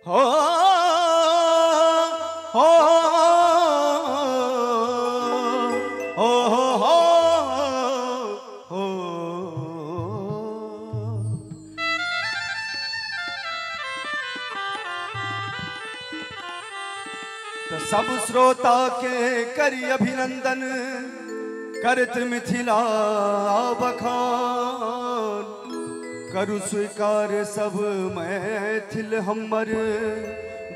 हो हो हो हो हो तो सब श्रोता के करी अभिनंदन करत मिथिला बखान करु स्वीकार सब मैथिल हमर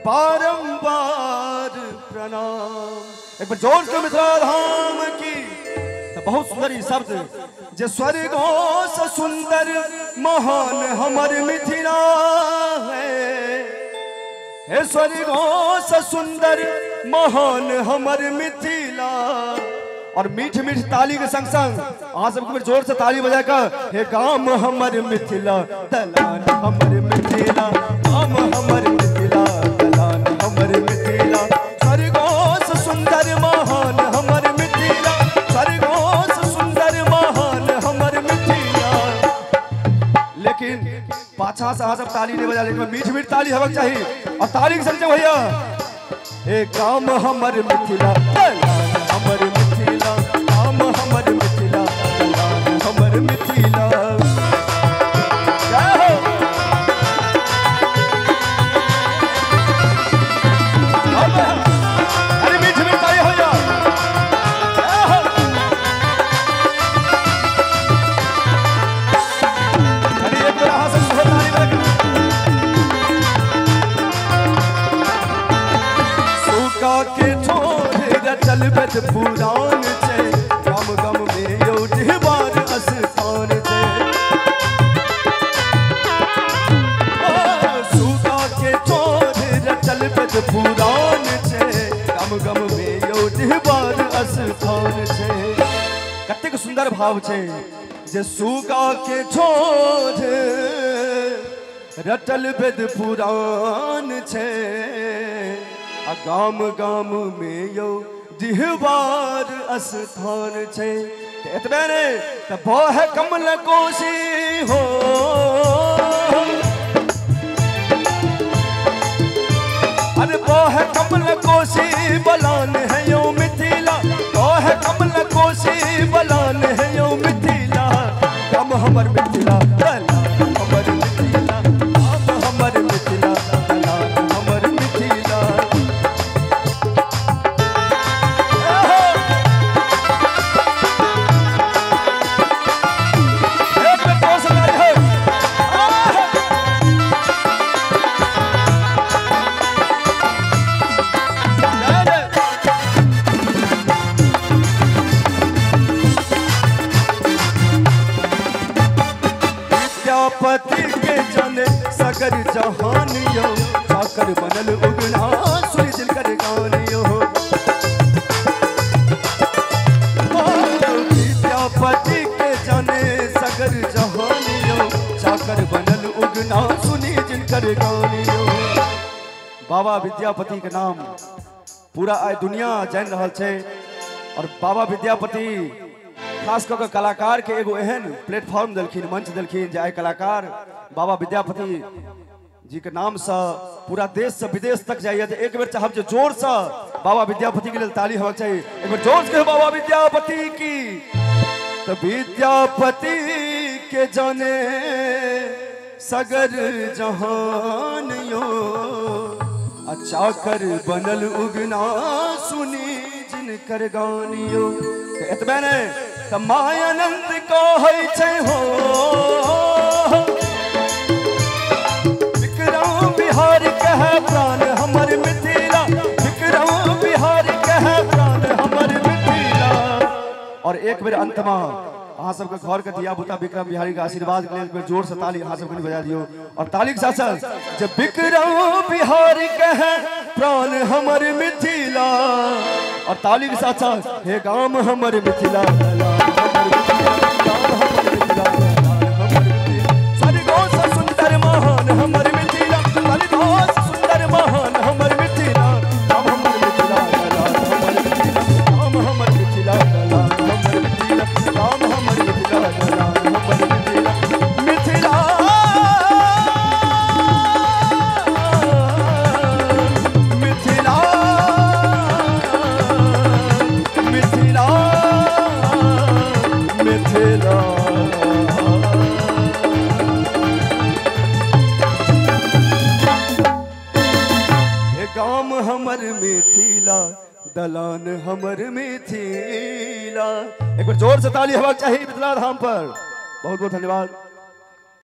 बारंबार प्रणाम। एक बार जोर से मिथिला धाम की। तो बहुत सुंदर ही शब्द जे स्वर्गों से सुंदर महान हमर मिथिला है। हे स्वर्गों से सुंदर महान हमर मिथिला। और मीठ मीठ ताली के संग संग आप सबको जोर से ताली बजाकर हे गाम हमर मिथिला दलान हमर मिथिला गाम हमर मिथिला दलान हमर मिथिला। स्वर्गों से सुंदर महान हमर मिथिला स्वर्गों से सुंदर महान हमर मिथिला। लेकिन पाछा से आप सब ताली नहीं बजा, लेकिन मीठ मीठ ताली हवक चाहिए। और ताली के संग भैया हे गाम हमर मिथिला दलान हमर मिथिला गाम हमर मिथिला दलान हमर मिथिला। जय हो। अरे मीठ मीठ ताली हो जा। जय हो। अरे एक बार हाथ से ताली बजा। सूखा के छोरे रचल बेद पुराण छे गम गम में यो ढिबार स्थान छे। सूखा के छोरे रचल बेद पुराण छे गम गम में यो ढिबार स्थान छे। कतेक सुंदर भाव छे जे सूखा के छोरे रचल बेद पुराण छे गाम गाम में यो दिहवार स्थान छे। एतबे ने त बह कमल कोशी हो अरे बह कमल कोशी बलान है यो मिथिला बह कमल कोशी बलान है यो मिथिला। गाम हमर मिथिला दलान हमर मिथिला गाम हमर मिथिला दलान हमर मिथिला। विद्यापति के जाने सगर जहानियो साकर बनल उगना सुनी जिनकर गानियो। विद्यापति के जाने सगर जहानियो साकर बनल उगना सुनी जिनकर गानियो। बाबा विद्यापति के नाम पूरा आय दुनिया जान रहा है। और बाबा विद्यापति खास करके कलाकार के एगो एहन प्लेटफॉर्म दिलखिन मंच दिलखिन जे आय कलाकार बाबा विद्यापति जी के नाम से पूरा देश से विदेश तक जाइए। तो एक बेर चाहब जो जोर से बाबा विद्यापति के लिए ताली होना चाहिए। एक बार जोर से बाबा विद्यापति की। तो विद्यापति के जाने सगर जहानियो चाकर बनल उगना सुनी जिनकर गानियो। तो एतबे ने त मायानंद कहै छै हो विक्रम बिहार कह प्राण हमर मिथिला विक्रम बिहार कह प्राण हमर मिथिला। और एक बेर अंत में अहाँ सबके घर के दिया बुता विक्रम बिहारी का आशीर्वाद के लिए एक बेर जोर से ताली अहाँ सबके बजा दियो। और ताली के साथ साथ जब विक्रम बिहारी कह प्राण हमर मिथिला। और ताली के साथ साथ हे गाम हमर मिथिला स्वर्गों से सुंदर महान हमर मिथिला स्वर्गों से सुंदर महान हमर मिथिला। गाम हमर मिथिला गाम हमर मिथिला हमर मिथिला गाम हमर मिथिला हमर मिथिला मिथिला। दलान हमर मिथिला। एक बार जोर से ताली हवा चाहिए मिथिला धाम पर। बहुत बहुत धन्यवाद।